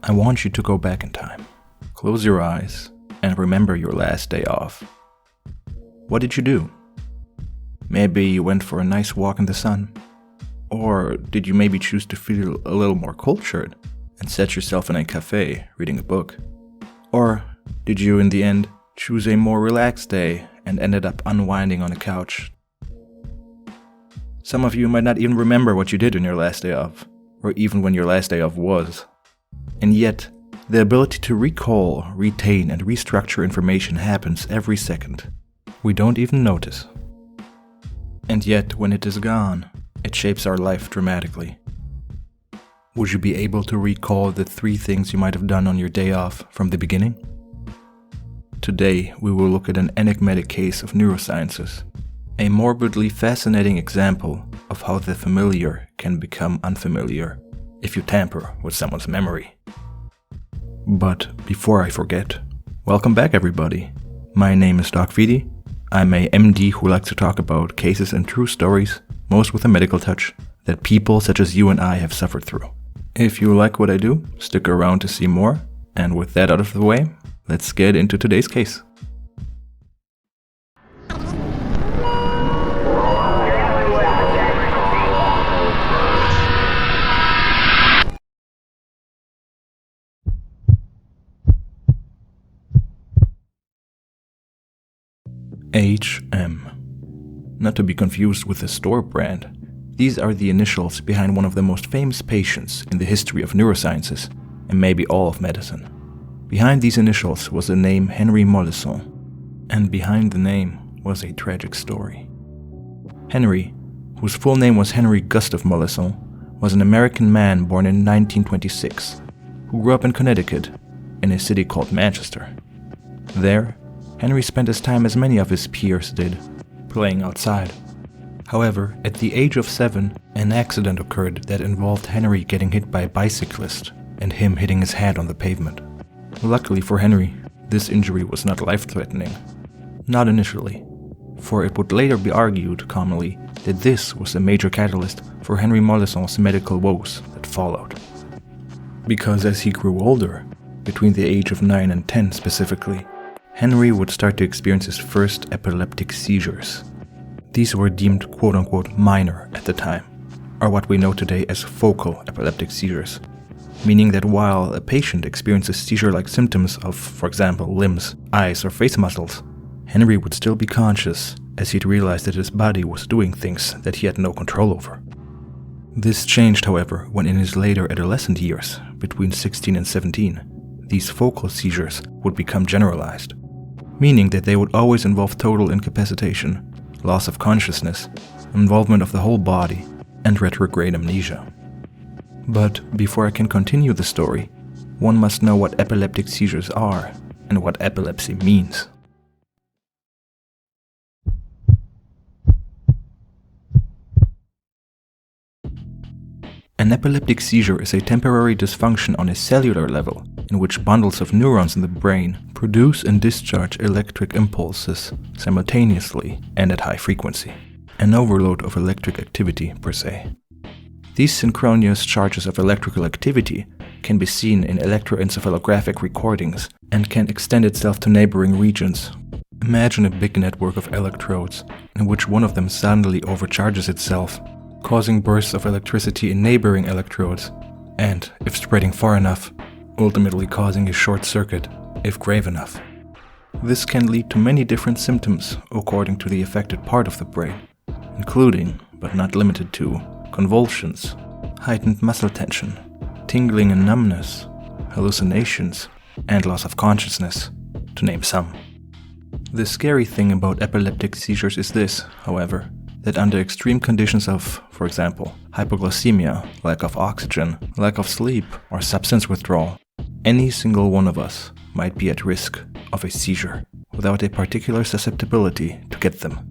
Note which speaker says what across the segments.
Speaker 1: I want you to go back in time. Close your eyes and remember your last day off. What did you do? Maybe you went for a nice walk in the sun. Or did you maybe choose to feel a little more cultured and set yourself in a cafe reading a book? Or did you in the end choose a more relaxed day and ended up unwinding on a couch? Some of you might not even remember what you did on your last day off, or even when your last day off was. And yet, the ability to recall, retain, and restructure information happens every second. We don't even notice. And yet, when it is gone, it shapes our life dramatically. Would you be able to recall the 3 things you might have done on your day off from the beginning? Today, we will look at an enigmatic case of neurosciences, a morbidly fascinating example of how the familiar can become unfamiliar if you tamper with someone's memory. But before I forget, welcome back everybody. My name is Doc Vidi. I'm a MD who likes to talk about cases and true stories, most with a medical touch, that people such as you and I have suffered through. If you like what I do, stick around to see more, and with that out of the way, let's get into today's case. HM. Not to be confused with the store brand. These are the initials behind one of the most famous patients in the history of neurosciences, and maybe all of medicine. Behind these initials was the name Henry Molaison, and behind the name was a tragic story. Henry, whose full name was Henry Gustav Molaison, was an American man born in 1926, who grew up in Connecticut, in a city called Manchester. There, Henry spent his time as many of his peers did, playing outside. However, at the age of 7, an accident occurred that involved Henry getting hit by a bicyclist and him hitting his head on the pavement. Luckily for Henry, this injury was not life-threatening. Not initially, for it would later be argued commonly that this was a major catalyst for Henry Molaison's medical woes that followed. Because as he grew older, between the age of 9 and 10 specifically, Henry would start to experience his first epileptic seizures. These were deemed quote-unquote minor at the time, or what we know today as focal epileptic seizures, meaning that while a patient experiences seizure-like symptoms of, for example, limbs, eyes, or face muscles, Henry would still be conscious as he'd realized that his body was doing things that he had no control over. This changed, however, when in his later adolescent years, between 16 and 17, these focal seizures would become generalized, meaning that they would always involve total incapacitation, loss of consciousness, involvement of the whole body, and retrograde amnesia. But before I can continue the story, one must know what epileptic seizures are and what epilepsy means. An epileptic seizure is a temporary dysfunction on a cellular level in which bundles of neurons in the brain produce and discharge electric impulses simultaneously and at high frequency. An overload of electric activity per se. These synchronous charges of electrical activity can be seen in electroencephalographic recordings and can extend itself to neighboring regions. Imagine a big network of electrodes in which one of them suddenly overcharges itself, causing bursts of electricity in neighboring electrodes, and, if spreading far enough, ultimately causing a short circuit, if grave enough. This can lead to many different symptoms according to the affected part of the brain, including, but not limited to, convulsions, heightened muscle tension, tingling and numbness, hallucinations, and loss of consciousness, to name some. The scary thing about epileptic seizures is this, however, that under extreme conditions of, for example, hypoglycemia, lack of oxygen, lack of sleep, or substance withdrawal, any single one of us might be at risk of a seizure without a particular susceptibility to get them.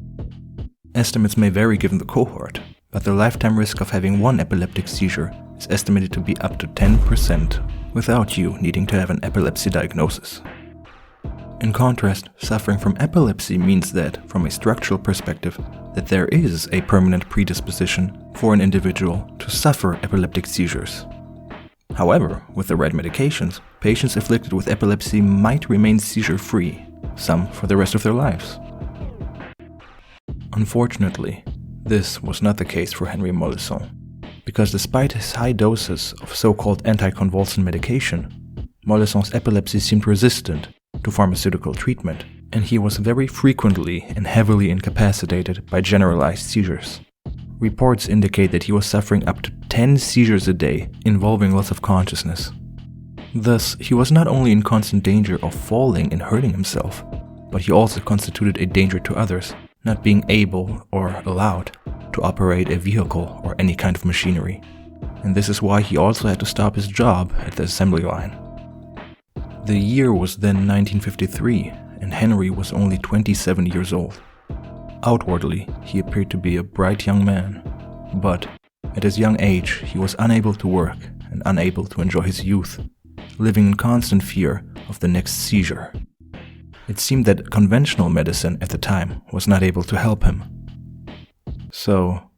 Speaker 1: Estimates may vary given the cohort, but the lifetime risk of having one epileptic seizure is estimated to be up to 10% without you needing to have an epilepsy diagnosis. In contrast, suffering from epilepsy means that, from a structural perspective, that there is a permanent predisposition for an individual to suffer epileptic seizures. However, with the right medications, patients afflicted with epilepsy might remain seizure-free, some for the rest of their lives. Unfortunately, this was not the case for Henry Molaison, because despite his high doses of so-called anticonvulsant medication, Molaison's epilepsy seemed resistant to pharmaceutical treatment, and he was very frequently and heavily incapacitated by generalized seizures. Reports indicate that he was suffering up to 10 seizures a day involving loss of consciousness. Thus, he was not only in constant danger of falling and hurting himself, but he also constituted a danger to others, not being able or allowed to operate a vehicle or any kind of machinery. And this is why he also had to stop his job at the assembly line. The year was then 1953, and Henry was only 27 years old. Outwardly, he appeared to be a bright young man, but at his young age, he was unable to work and unable to enjoy his youth, living in constant fear of the next seizure. It seemed that conventional medicine at the time was not able to help him. So,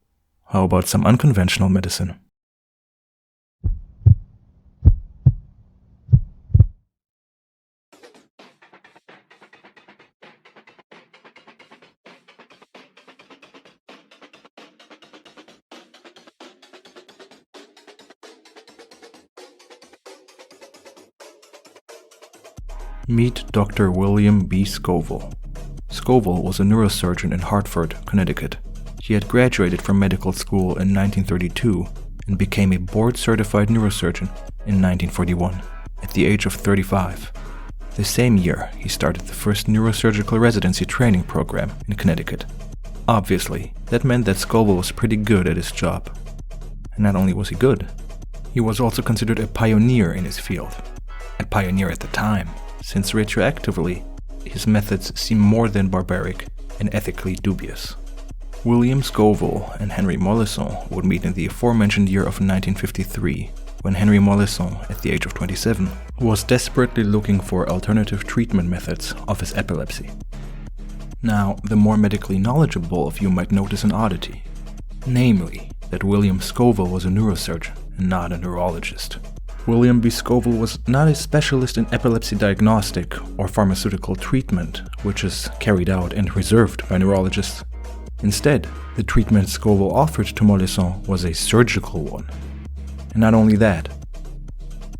Speaker 1: how about some unconventional medicine? Meet Dr. William B. Scoville. Scoville was a neurosurgeon in Hartford, Connecticut. He had graduated from medical school in 1932 and became a board-certified neurosurgeon in 1941, at the age of 35. The same year, he started the first neurosurgical residency training program in Connecticut. Obviously, that meant that Scoville was pretty good at his job. And not only was he good, he was also considered a pioneer in his field. A pioneer at the time, since retroactively, his methods seem more than barbaric and ethically dubious. William Scoville and Henry Molaison would meet in the aforementioned year of 1953, when Henry Molaison, at the age of 27, was desperately looking for alternative treatment methods of his epilepsy. Now, the more medically knowledgeable of you might notice an oddity, namely that William Scoville was a neurosurgeon and not a neurologist. William B. Scoville was not a specialist in epilepsy diagnostic or pharmaceutical treatment, which is carried out and reserved by neurologists. Instead, the treatment Scoville offered to Molaison was a surgical one. And not only that,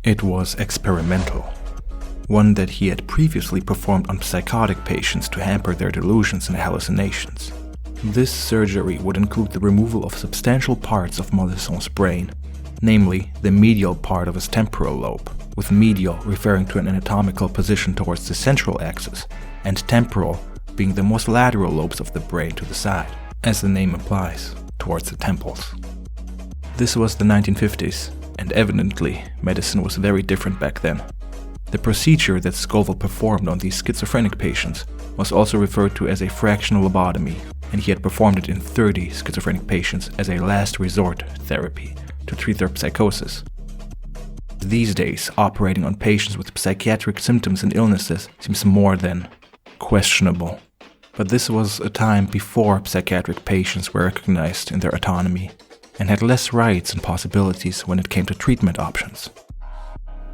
Speaker 1: it was experimental. One that he had previously performed on psychotic patients to hamper their delusions and hallucinations. This surgery would include the removal of substantial parts of Molaison's brain, namely the medial part of his temporal lobe, with medial referring to an anatomical position towards the central axis, and temporal being the most lateral lobes of the brain to the side, as the name implies, towards the temples. This was the 1950s, and evidently medicine was very different back then. The procedure that Scoville performed on these schizophrenic patients was also referred to as a fractional lobotomy, and he had performed it in 30 schizophrenic patients as a last resort therapy to treat their psychosis. These days, operating on patients with psychiatric symptoms and illnesses seems more than questionable. But this was a time before psychiatric patients were recognized in their autonomy and had less rights and possibilities when it came to treatment options.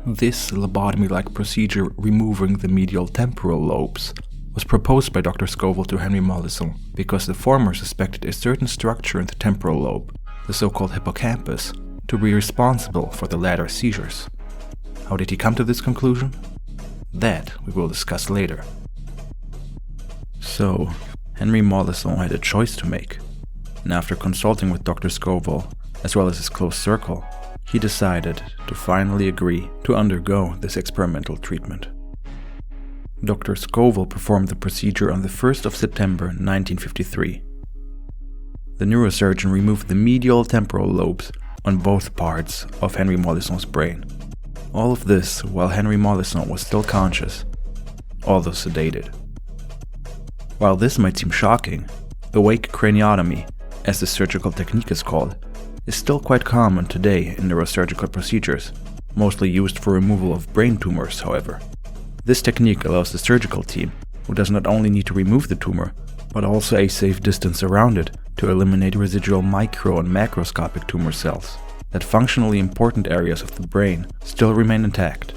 Speaker 1: This lobotomy-like procedure removing the medial temporal lobes was proposed by Dr. Scoville to Henry Molaison because the former suspected a certain structure in the temporal lobe, the so-called hippocampus, to be responsible for the latter seizures. How did he come to this conclusion? That we will discuss later. So, Henry Molaison had a choice to make, and after consulting with Dr. Scoville, as well as his close circle, he decided to finally agree to undergo this experimental treatment. Dr. Scoville performed the procedure on the 1st of September 1953. The neurosurgeon removed the medial temporal lobes on both parts of Henry Molaison's brain. All of this while Henry Molaison was still conscious, although sedated. While this might seem shocking, awake craniotomy, as the surgical technique is called, is still quite common today in neurosurgical procedures, mostly used for removal of brain tumors, however. This technique allows the surgical team, who does not only need to remove the tumor, but also a safe distance around it to eliminate residual micro and macroscopic tumor cells. that functionally important areas of the brain still remain intact.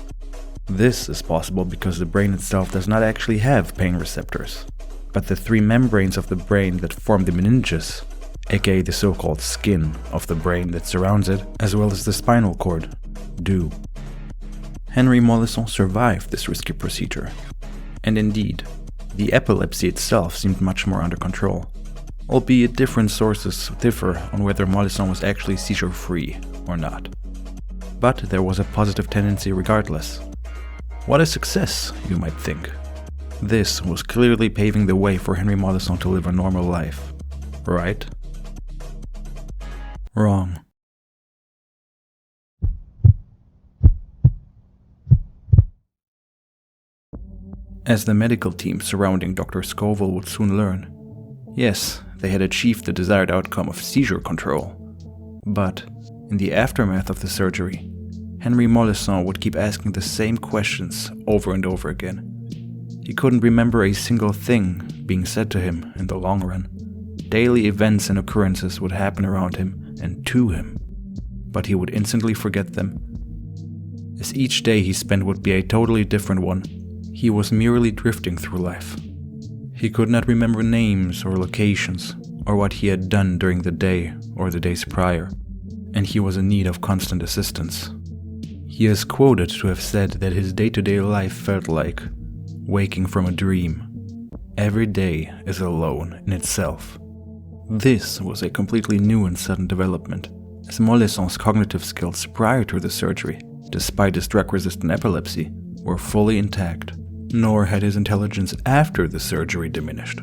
Speaker 1: This is possible because the brain itself does not actually have pain receptors, but the three membranes of the brain that form the meninges, aka the so-called skin of the brain that surrounds it, as well as the spinal cord, do. Henry Molaison survived this risky procedure, and indeed, the epilepsy itself seemed much more under control, albeit different sources differ on whether Molaison was actually seizure-free or not. But there was a positive tendency regardless. What a success, you might think. This was clearly paving the way for Henry Molaison to live a normal life, right? Wrong. As the medical team surrounding Dr. Scoville would soon learn, yes, they had achieved the desired outcome of seizure control. But in the aftermath of the surgery, Henry Molaison would keep asking the same questions over and over again. He couldn't remember a single thing being said to him in the long run. Daily events and occurrences would happen around him and to him, but he would instantly forget them. As each day he spent would be a totally different one, he was merely drifting through life. He could not remember names or locations, or what he had done during the day or the days prior, and he was in need of constant assistance. He is quoted to have said that his day-to-day life felt like waking from a dream. Every day is alone in itself. This was a completely new and sudden development, as Molaison's cognitive skills prior to the surgery, despite his drug-resistant epilepsy, were fully intact, nor had his intelligence after the surgery diminished.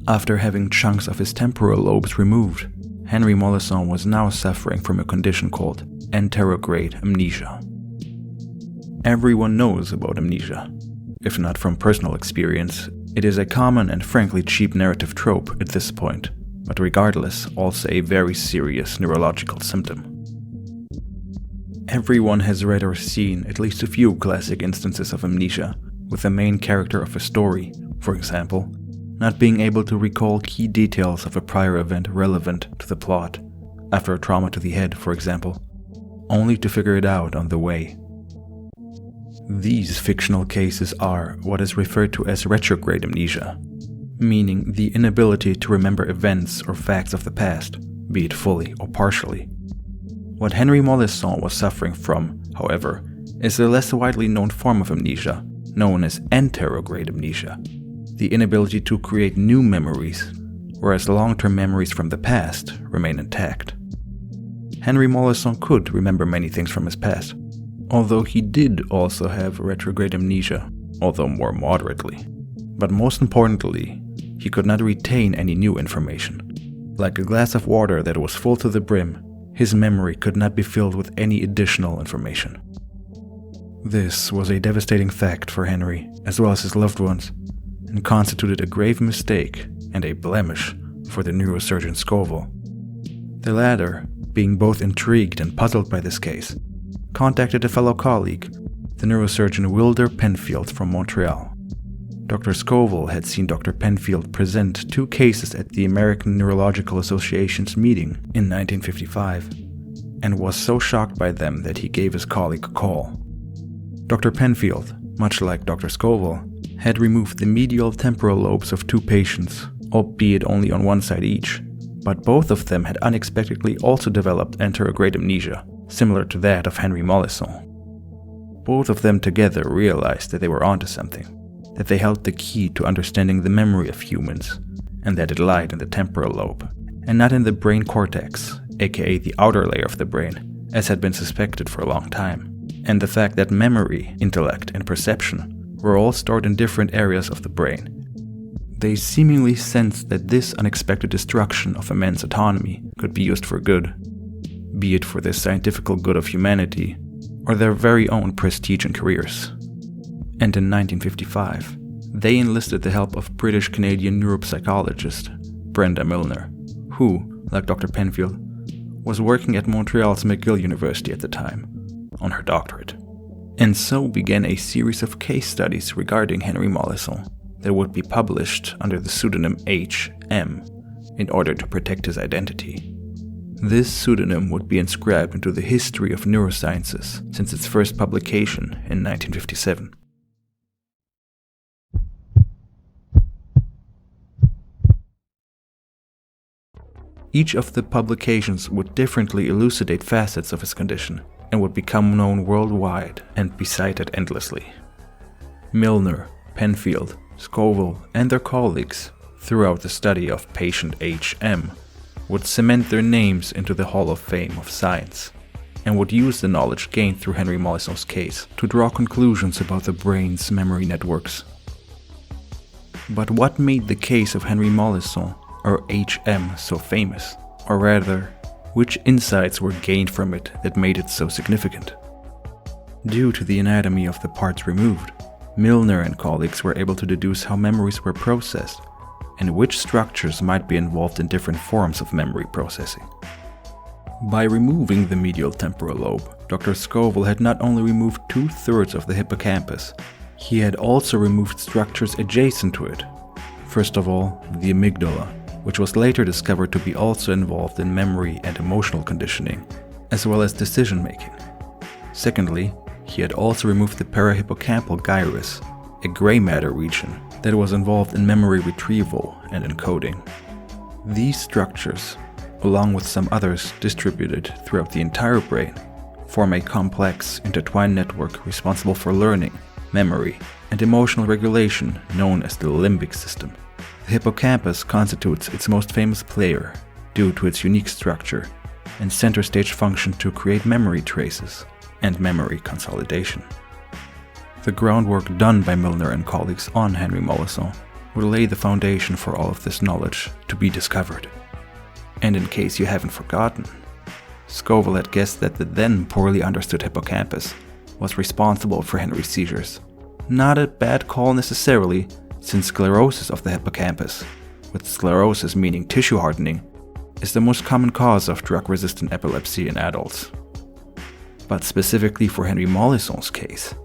Speaker 1: After having chunks of his temporal lobes removed, Henry Molaison was now suffering from a condition called anterograde amnesia. Everyone knows about amnesia. If not from personal experience, it is a common and frankly cheap narrative trope at this point, but regardless, also a very serious neurological symptom. Everyone has read or seen at least a few classic instances of amnesia, with the main character of a story, for example, not being able to recall key details of a prior event relevant to the plot, after a trauma to the head, for example, only to figure it out on the way. These fictional cases are what is referred to as retrograde amnesia, meaning the inability to remember events or facts of the past, be it fully or partially. What Henry Molaison was suffering from, however, is a less widely known form of amnesia, known as anterograde amnesia, the inability to create new memories, whereas long-term memories from the past remain intact. Henry Molaison could remember many things from his past, although he did also have retrograde amnesia, although more moderately. But most importantly, he could not retain any new information. Like a glass of water that was full to the brim, his memory could not be filled with any additional information. This was a devastating fact for Henry, as well as his loved ones, and constituted a grave mistake and a blemish for the neurosurgeon Scoville. The latter, being both intrigued and puzzled by this case, contacted a fellow colleague, the neurosurgeon Wilder Penfield from Montreal. Dr. Scoville had seen Dr. Penfield present 2 cases at the American Neurological Association's meeting in 1955, and was so shocked by them that he gave his colleague a call. Dr. Penfield, much like Dr. Scoville, had removed the medial temporal lobes of 2 patients, albeit only on one side each, but both of them had unexpectedly also developed anterograde amnesia, similar to that of Henry Molaison. Both of them together realized that they were onto something, that they held the key to understanding the memory of humans, and that it lied in the temporal lobe, and not in the brain cortex, aka the outer layer of the brain, as had been suspected for a long time, and the fact that memory, intellect, and perception were all stored in different areas of the brain. They seemingly sensed that this unexpected destruction of a man's autonomy could be used for good, be it for the scientific good of humanity, or their very own prestige and careers. And in 1955, they enlisted the help of British-Canadian neuropsychologist Brenda Milner, who, like Dr. Penfield, was working at Montreal's McGill University at the time, on her doctorate. And so began a series of case studies regarding Henry Molaison that would be published under the pseudonym H.M. in order to protect his identity. This pseudonym would be inscribed into the history of neurosciences since its first publication in 1957. Each of the publications would differently elucidate facets of his condition and would become known worldwide and be cited endlessly. Milner, Penfield, Scoville, and their colleagues, throughout the study of patient H.M., would cement their names into the Hall of Fame of science, and would use the knowledge gained through Henry Molaison's case to draw conclusions about the brain's memory networks. But what made the case of Henry Molaison, or H.M., so famous? Or rather, which insights were gained from it that made it so significant? Due to the anatomy of the parts removed, Milner and colleagues were able to deduce how memories were processed and which structures might be involved in different forms of memory processing. By removing the medial temporal lobe, Dr. Scoville had not only removed 2/3 of the hippocampus, he had also removed structures adjacent to it. First of all, the amygdala, which was later discovered to be also involved in memory and emotional conditioning, as well as decision-making. Secondly, he had also removed the parahippocampal gyrus, a gray matter region that was involved in memory retrieval and encoding. These structures, along with some others distributed throughout the entire brain, form a complex, intertwined network responsible for learning, memory, and emotional regulation known as the limbic system. The hippocampus constitutes its most famous player due to its unique structure and center stage function to create memory traces and memory consolidation. The groundwork done by Milner and colleagues on Henry Molaison would lay the foundation for all of this knowledge to be discovered. And in case you haven't forgotten, Scoville had guessed that the then poorly understood hippocampus was responsible for Henry's seizures. Not a bad call necessarily, since sclerosis of the hippocampus, with sclerosis meaning tissue hardening, is the most common cause of drug-resistant epilepsy in adults. But specifically for Henry Molaison's case,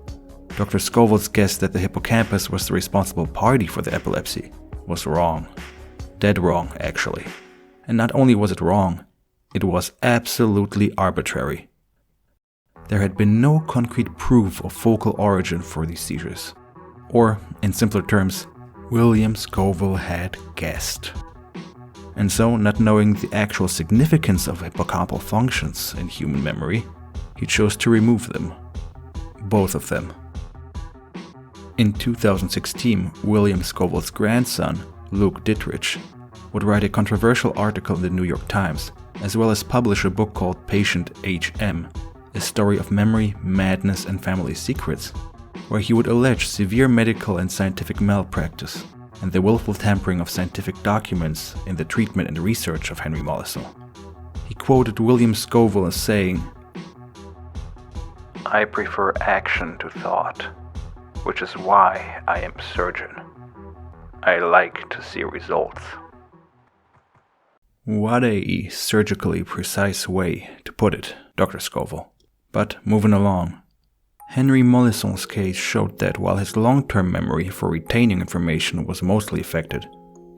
Speaker 1: Dr. Scoville's guess that the hippocampus was the responsible party for the epilepsy was wrong. Dead wrong, actually. And not only was it wrong, it was absolutely arbitrary. There had been no concrete proof of focal origin for these seizures. Or, in simpler terms, William Scoville had guessed. And so, not knowing the actual significance of hippocampal functions in human memory, he chose to remove them. Both of them. In 2016, William Scoville's grandson, Luke Dittrich, would write a controversial article in the New York Times, as well as publish a book called Patient H.M., a story of memory, madness, and family secrets, where he would allege severe medical and scientific malpractice and the willful tampering of scientific documents in the treatment and research of Henry Molaison. He quoted William Scoville as saying, "I prefer action to thought, which is why I am surgeon. I like to see results." What a surgically precise way to put it, Dr. Scoville. But moving along, Henry Molaison's case showed that while his long-term memory for retaining information was mostly affected,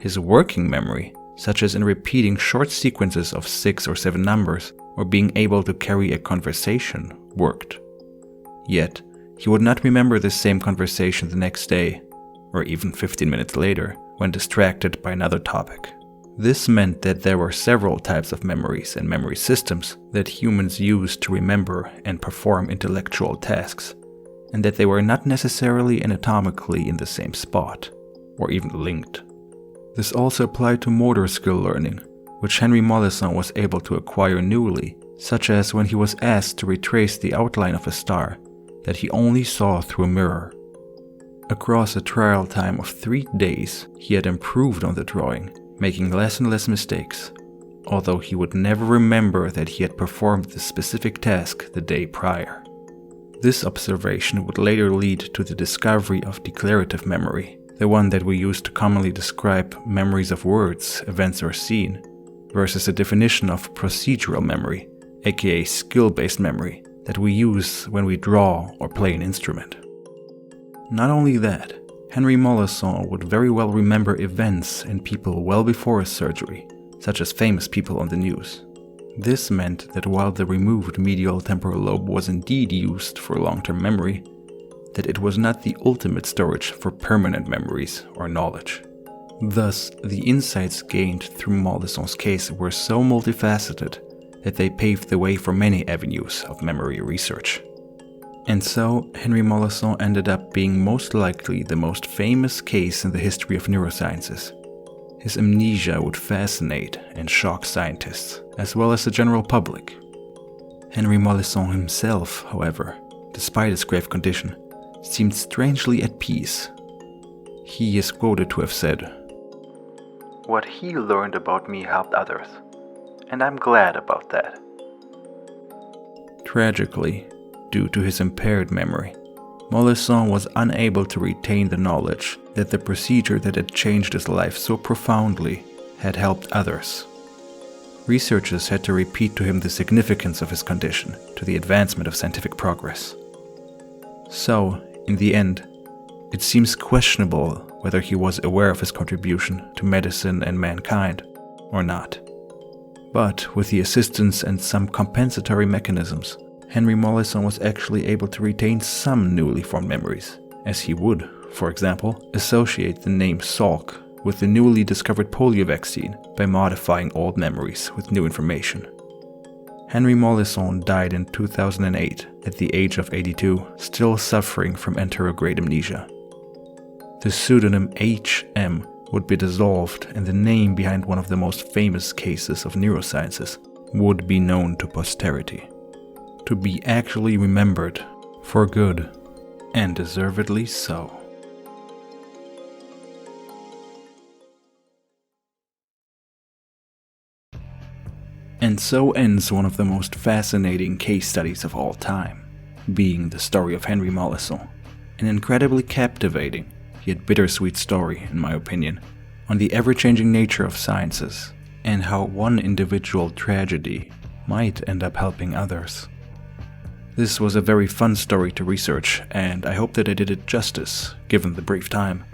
Speaker 1: his working memory, such as in repeating short sequences of 6 or 7 numbers or being able to carry a conversation, worked. Yet, he would not remember the same conversation the next day, or even 15 minutes later, when distracted by another topic. This meant that there were several types of memories and memory systems that humans use to remember and perform intellectual tasks, and that they were not necessarily anatomically in the same spot, or even linked. This also applied to motor skill learning, which Henry Molaison was able to acquire newly, such as when he was asked to retrace the outline of a star that he only saw through a mirror. Across a trial time of 3 days, he had improved on the drawing, making less and less mistakes, although he would never remember that he had performed the specific task the day prior. This observation would later lead to the discovery of declarative memory, the one that we use to commonly describe memories of words, events, or scene, versus the definition of procedural memory, aka skill-based memory, that we use when we draw or play an instrument. Not only that, Henry Molaison would very well remember events and people well before his surgery, such as famous people on the news. This meant that while the removed medial temporal lobe was indeed used for long-term memory, that it was not the ultimate storage for permanent memories or knowledge. Thus, the insights gained through Molaison's case were so multifaceted that they paved the way for many avenues of memory research. And so, Henry Molaison ended up being most likely the most famous case in the history of neurosciences. His amnesia would fascinate and shock scientists, as well as the general public. Henry Molaison himself, however, despite his grave condition, seemed strangely at peace. He is quoted to have said, "What he learned about me helped others, and I'm glad about that." Tragically, due to his impaired memory, Molaison was unable to retain the knowledge that the procedure that had changed his life so profoundly had helped others. Researchers had to repeat to him the significance of his condition to the advancement of scientific progress. So, in the end, it seems questionable whether he was aware of his contribution to medicine and mankind or not. But with the assistance and some compensatory mechanisms, Henry Molaison was actually able to retain some newly formed memories, as he would, for example, associate the name Salk with the newly discovered polio vaccine by modifying old memories with new information. Henry Molaison died in 2008 at the age of 82, still suffering from anterograde amnesia. The pseudonym HM would be dissolved and the name behind one of the most famous cases of neurosciences would be known to posterity, to be actually remembered for good, and deservedly so. And so ends one of the most fascinating case studies of all time, being the story of Henry Molaison, an incredibly captivating yet bittersweet story, in my opinion, on the ever-changing nature of sciences and how one individual tragedy might end up helping others. This was a very fun story to research, and I hope that I did it justice, given the brief time.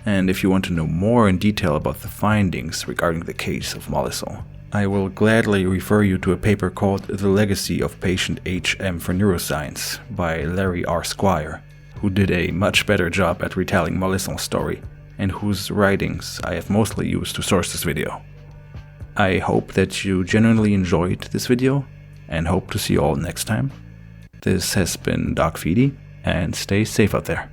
Speaker 1: And if you want to know more in detail about the findings regarding the case of Molaison, I will gladly refer you to a paper called The Legacy of Patient HM for Neuroscience by Larry R. Squire, who did a much better job at retelling Molaison's story, and whose writings I have mostly used to source this video. I hope that you genuinely enjoyed this video, and hope to see you all next time. This has been Doc Feedy, and stay safe out there.